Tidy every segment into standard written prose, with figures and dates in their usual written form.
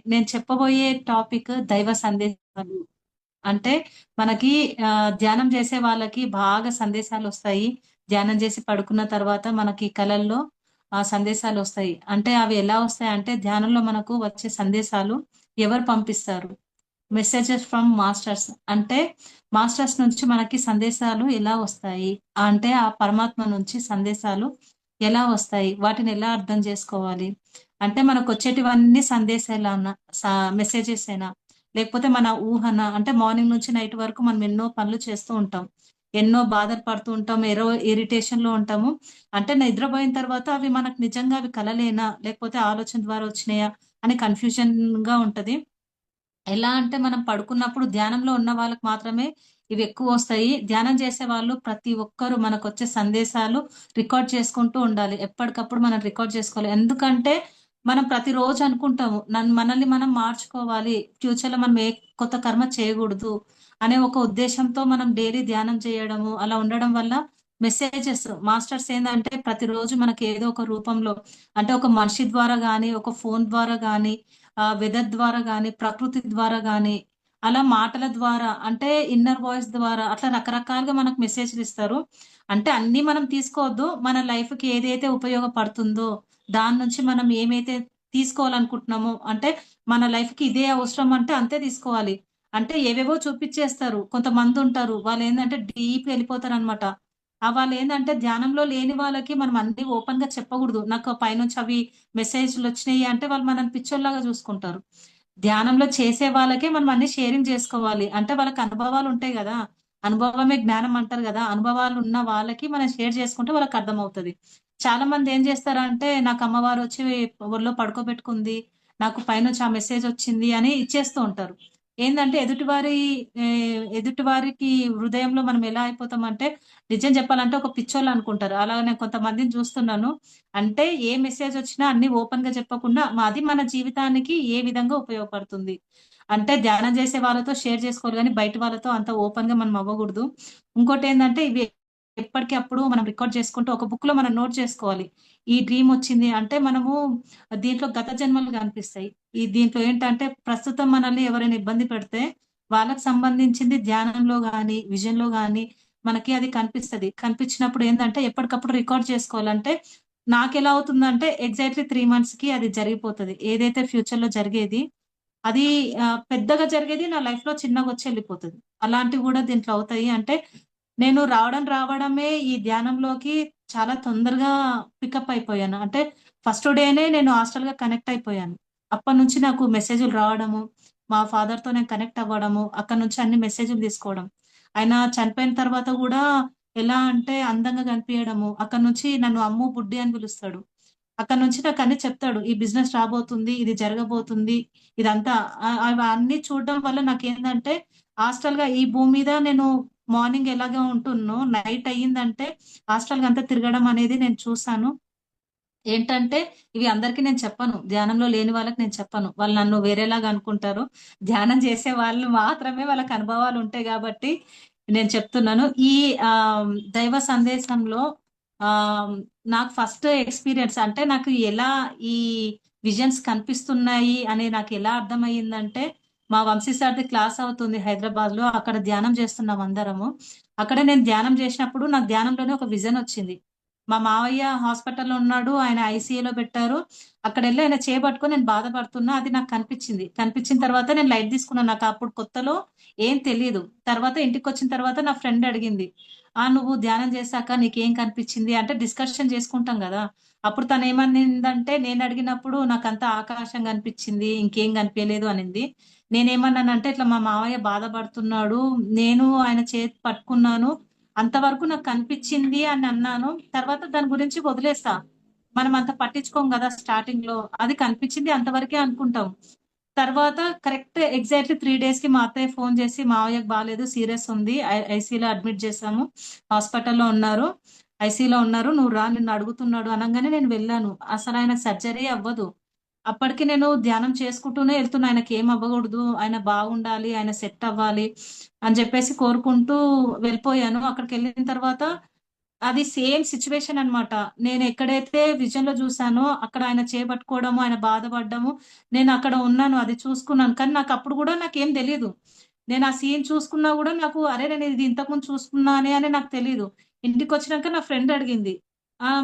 నేను చెప్పబోయే టాపిక్ దైవ సందేశాలు. అంటే మనకి ధ్యానం చేసే వాళ్ళకి బాగా సందేశాలు వస్తాయి. ధ్యానం చేసి పడుకున్న తర్వాత మనకి కలల్లో సందేశాలు వస్తాయి. అంటే అవి ఎలా వస్తాయంటే ధ్యానంలో మనకు వచ్చే సందేశాలు ఎవరు పంపిస్తారు? Messages from masters. అంటే మాస్టర్స్ నుంచి మనకి సందేశాలు ఎలా వస్తాయి? అంటే ఆ పరమాత్మ నుంచి సందేశాలు ఎలా వస్తాయి? వాటిని ఎలా అర్థం చేసుకోవాలి? అంటే మనకు వచ్చేటివన్నీ సందేశాలన్నా మెసేజెస్ అయినా లేకపోతే మన ఊహన అంటే మార్నింగ్ నుంచి నైట్ వరకు మనం ఎన్నో పనులు చేస్తూ ఉంటాం. ఎన్నో బాధలు పడుతూ ఉంటాం. ఇరిటేషన్ లో ఉంటాము. అంటే నిద్రపోయిన తర్వాత అవి మనకు నిజంగా అవి కలలేనా లేకపోతే ఆలోచన ద్వారా వచ్చినాయా అని కన్ఫ్యూజన్ గా ఉంటది. ఎలా అంటే మనం పడుకున్నప్పుడు ధ్యానంలో ఉన్న వాళ్ళకి మాత్రమే ఇవి ఎక్కువ వస్తాయి. ధ్యానం చేసే వాళ్ళు ప్రతి ఒక్కరు మనకొచ్చే సందేశాలు రికార్డ్ చేసుకుంటూ ఉండాలి. ఎప్పటికప్పుడు మనం రికార్డ్ చేసుకోవాలి. ఎందుకంటే మనం ప్రతిరోజు అనుకుంటాము మనల్ని మనం మార్చుకోవాలి. ఫ్యూచర్ లో మనం ఏ కొత్త కర్మ చేయకూడదు అనే ఒక ఉద్దేశంతో మనం డైలీ ధ్యానం చేయడము అలా ఉండడం వల్ల మెసేజెస్ మాస్టర్స్ ఏంటంటే ప్రతిరోజు మనకి ఏదో ఒక రూపంలో అంటే ఒక మనిషి ద్వారా గాని ఒక ఫోన్ ద్వారా గాని వెదర్ ద్వారా గాని, ప్రకృతి ద్వారా గాని, అలా మాటల ద్వారా అంటే ఇన్నర్ వాయిస్ ద్వారా అట్లా రకరకాలుగా మనకు మెసేజ్‌లు ఇస్తారు. అంటే అన్నీ మనం తీసుకోవద్దు. మన లైఫ్‌కి ఏదైతే ఉపయోగపడుతుందో, దాని నుంచి మనం ఏమైతే తీసుకోవాలనుకుంటున్నామో, అంటే మన లైఫ్‌కి ఇదే అవసరం అంటే అంతే తీసుకోవాలి. అంటే ఏవేవో చూపిచ్చేస్తారు. కొంతమందుంటారు. వాళ్ళేందంటే డీప్‌గా ఎళ్ళిపోతారనమాట. వాళ్ళేందంటే ధ్యానంలో లేని వాళ్ళకి మనం అన్నీ ఓపెన్‌గా చెప్పకూడదు. నాకు పైనుంచి అవి మెసేజ్‌లొచ్చినియి అంటే వాళ్ళు మనల్ని పిచ్చోల్లాగా చూసుకుంటారు. ధ్యానంలో చేసే వాళ్ళకే మనం అన్ని షేరింగ్ చేసుకోవాలి. అంటే వాళ్ళకి అనుభవాలుంటాయి గదా! అనుభవమే జ్ఞానం అంటారు గదా! అనుభవాలున్న వాళ్ళకి మనం షేర్ చేసుకుంటే వాళ్ళకర్థమవుతది. చాలా మంది ఏం చేస్తారంటే నాకు అమ్మవారొచ్చి ఒళ్ళో పడుకోబెట్టుకుంది. నాకు పైనుంచి ఆ మెసేజొచ్చింది అని ఇచ్చేస్తూ ఉంటారు. ఏందంటే ఎదుటివారికి హృదయంలో మనం ఎలా అయిపోతామంటే నిజం చెప్పాలంటే ఒక పిచ్చోళ్ళనుకుంటారు. అలా నేను కొంతమందిని చూస్తున్నాను. అంటే ఏ మెసేజ్ వచ్చినా అన్ని ఓపెన్‌గా చెప్పకుండా అది మన జీవితానికి ఏ విధంగా ఉపయోగపడుతుంది. అంటే ధ్యానం చేసే వాళ్ళతో షేర్ చేసుకోవాలి గానీ, బయట వాళ్ళతో అంత ఓపెన్‌గా మనం అవ్వగూడదు. ఇంకోటేందంటే ఇవి ఎప్పటికి అప్పుడు మనం రికార్డ్ చేసుకుంటూ ఒక బుక్‌లో మనం నోట్ చేసుకోవాలి. ఈ డ్రీమ్ వచ్చింది అంటే మనము దీంట్లో గత జన్మలు కనిపిస్తాయి. దీంట్లో ఏంటంటే ప్రస్తుతం మనల్ని ఎవరైనా ఇబ్బంది పెడితే వాళ్ళకి సంబంధించింది ధ్యానంలో గాని, విజన్‌లో గాని మనకి అది కనిపిస్తది. కనిపించినప్పుడు ఏందంటే ఎప్పటికప్పుడు రికార్డ్ చేసుకోవాలంటే నాకెలా అవుతుందంటే ఎగ్జాక్ట్‌లీ 3 మంత్స్‌కి అది జరిగిపోతది. ఏదైతే ఫ్యూచర్‌లో జరిగేది అది పెద్దగా జరిగేది నా లైఫ్‌లో చిన్నగొచ్చి ఎళ్ళిపోతది. అలాంటివి గూడా దీంట్లో అవుతాయి. అంటే నేను రావడమే ఈ ధ్యానంలోకి చాలా తొందరగా పికప్ అయిపోయాను. అంటే ఫస్ట్ డేనే నేను హాస్టల్‌గా కనెక్ట్ అయిపోయాను. అప్పటినుంచి నాకు మెసేజ్‌లు రావడము, మా ఫాదర్‌తో నేను కనెక్ట్ అవ్వడము, అక్కడి నుంచి అన్ని మెసేజ్‌లు తీసుకోవడం. ఆయన చనిపోయిన తర్వాత గూడా ఎలా అంటే అందంగా కనిపియడము, అక్కడి నుంచి నన్ను అమ్ము, బుడ్డి అని పిలుస్తాడు. అక్కడి నుంచి నాకన్నీ చెప్తాడు. ఈ బిజినెస్ రాబోతుంది, ఇది జరగబోతుంది, ఇదంతా అవన్నీ చూడడం వల్ల నాకేందంటే హాస్టల్‌గా ఈ భూమి మీద నేను మార్నింగ్ ఎలాగా ఉంటున్నో, నైట్ అయ్యిందంటే హాస్టల్‌గా అంతా తిరగడం అనేది నేను చూసాను. ఏంటంటే ఇవి అందరికి నేను చెప్పను. ధ్యానంలో లేని వాళ్ళకి నేను చెప్పను. వాళ్ళు నన్ను వేరేలాగా అనుకుంటారు. ధ్యానం చేసే వాళ్ళు మాత్రమే వాళ్ళకి అనుభవాలుంటాయి గాబట్టి నేను చెప్తున్నాను. ఈ దైవ సందేశంలో ఆహ్, నాకు ఫస్ట్ ఎక్స్‌పీరియన్స్ అంటే నాకు ఎలా ఈ విజన్స్ కనిపిస్తున్నాయి అని నాకెలా అర్థమయ్యిందంటే, మా వంశీ సార్‌ది క్లాస్ అవుతుంది హైదరాబాద్‌లో. అక్కడ ధ్యానం చేస్తున్నాం అందరము. అక్కడ నేను ధ్యానం చేసినప్పుడు నాకు ధ్యానంలోనే ఒక విజన్ వచ్చింది. మా మావయ్య హాస్పిటల్‌లో ఉన్నాడు. ఆయన ఐసీయూలో పెట్టారు. అక్కడెళ్ళి ఆయన చేయి పట్టుకొని నేను బాధపడుతున్నా. అది నాకు కనిపిచ్చింది. కనిపించిన తర్వాత నేను లైట్ తీసుకున్నాను. నాకప్పుడు కొత్తలో ఏం తెలీదు. తర్వాత ఇంటికొచ్చిన తర్వాత నా ఫ్రెండ్ అడిగింది. నువ్వు ధ్యానం చేశాక నీకేం కనిపిచ్చింది?" అంటే డిస్కషన్ చేసుకుంటాం గదా! అప్పుడు తనేమనిందంటే నేనడిగినప్పుడు నాకంతా ఆకాశం కనిపిచ్చింది. ఇంకేం కనిపియలేదు అనింది. నేనేమన్నానంటే, "ఇట్లా మా మావయ్య బాధపడుతున్నాడు. నేను ఆయన చేతి పట్టుకున్నాను. అంతవరకు నాకు కనిపిచ్చింది" అని అన్నాను. తర్వాత దాని గురించి వదిలేసా. మనం అంత పట్టించుకోం గదా! స్టార్టింగ్‌లో. అది కనిపిచ్చింది అంతవరకే అనుకుంటాం. తర్వాత కరెక్ట్ ఎగ్జాక్ట్‌లీ 3 డేస్‌కి మా అత్తయ్య ఫోను చేసి, "మావయ్యకి బాలేదు. సీరియస్ ఉంది. ఐసీయూలో అడ్మిట్ చేశాము. హాస్పిటల్‌లో ఉన్నారు. ఐసీయూలో ఉన్నారు. నువ్వు రా నిన్ను అడుగుతున్నాడు" అనంగానే నేను వెళ్ళాను. అసలాయనకు సర్జరీ అవ్వదు. అప్పటికి నేను ధ్యానం చేసుకుంటూనే ఎళ్తున్నా. ఆయనకేం అవ్వకూడదు. ఆయన బాగుండాలి. ఆయన సెట్ అవ్వాలి అని చెప్పేసి కోరుకుంటూ వెళ్ళిపోయాను. అక్కడికెళ్ళిన తర్వాత అది సేమ్ సిట్యుయేషన్ అన్నమాట. నేనెక్కడైతే విజన్‌లో జూసానో అక్కడ ఆయన చేపట్టుకోవడము, ఆయన బాధపడ్డము, నేనక్కడ ఉన్నాను. అది చూసుకున్నాను. కానీ నాకప్పుడు గూడా నాకేం తెలీదు. నేను ఆ సీన్ చూసుకున్నా గూడా నాకు అరే! నేను ఇది ఇంతకుముందు చూసుకున్నానే అని నాకు తెలీదు. ఇంటికొచ్చినాక నా ఫ్రెండ్ అడిగింది.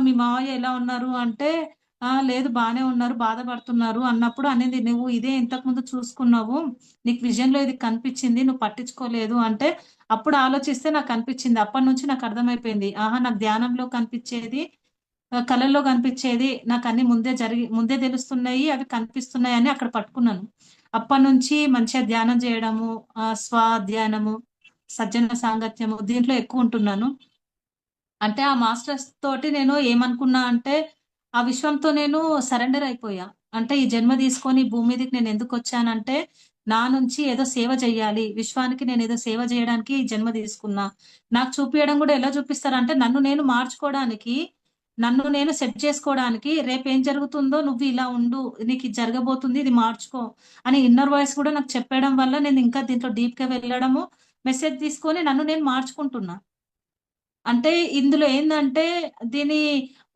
మీ మావయ్య ఎలా ఉన్నారు?" అంటే, లేదు బానే ఉన్నారు. బాధపడుతున్నారు" అన్నప్పుడు అనింది, "నువ్వు ఇదే ఇంతకుముందు చూసుకున్నావు. నీకు విజన్‌లో ఇది కనిపిచ్చింది. నువ్వు పట్టించుకోలేదు" అంటే అప్పుడు ఆలోచిస్తే నాకనిపిచ్చింది. అప్పటినుంచి నాకర్థమైపోయింది. ఆహా! నాకు ధ్యానంలో కనిపిచ్చేది, కలలో కనిపిచ్చేది నాకన్నీ ముందే తెలుస్తున్నాయి. అవి కనిపిస్తున్నాయని అక్కడ పట్టుకున్నాను. అప్పటినుంచి మంచిగా ధ్యానం జేయడము, స్వాధ్యానము, సజ్జన సాంగత్యము దీంట్లో ఎక్కువుంటున్నాను. అంటే ఆ మాస్టర్స్ తోటి నేను ఏమనుకున్నా అంటే, ఆ విశ్వంతో నేను సరెండర్ అయిపోయా. అంటే ఈ జన్మ తీసుకొని భూమి మీదకి నేనెందుకొచ్చానంటే, నా నుంచి ఏదో సేవ జేయాలి. విశ్వానికి నేనేదో సేవ జేయడానికి ఈ జన్మ తీసుకున్నా. నాకు చూపియడం గూడా ఎలా చూపిస్తారంటే, నన్ను నేను మార్చుకోవడానికి, నన్ను నేను సెట్ చేసుకోవడానికి, రేపేం జరుగుతుందో నువ్వు ఇలా ఉండు. నీకిది జరగబోతుంది. ఇది మార్చుకో అని ఇన్నర్ వాయిస్ గూడా నాకు చెప్పేయడం వల్ల నేనింకా దీంట్లో డీప్‌గా వెళ్ళడము, మెసేజ్ తీసుకొని నన్ను నేను మార్చుకుంటున్నా. అంటే ఇందులో ఏందంటే, దీన్ని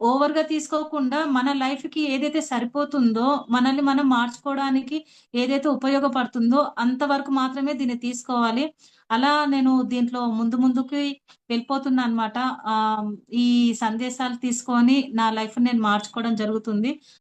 ఓవర్‌గా తీసుకోకుండా మన లైఫ్‌కి ఏదైతే సరిపోతుందో, మనల్ని మనం మార్చుకోవడానికి ఏదైతే ఉపయోగపడుతుందో, అంతవరకు మాత్రమే దీన్ని తీసుకోవాలి. అలా నేను దీంట్లో ముందుకి వెళ్ళిపోతున్నా అనమాట. ఆహ్, ఈ సందేశాలు తీసుకొని నా లైఫ్‌ని నేను మార్చుకోవడం జరుగుతుంది.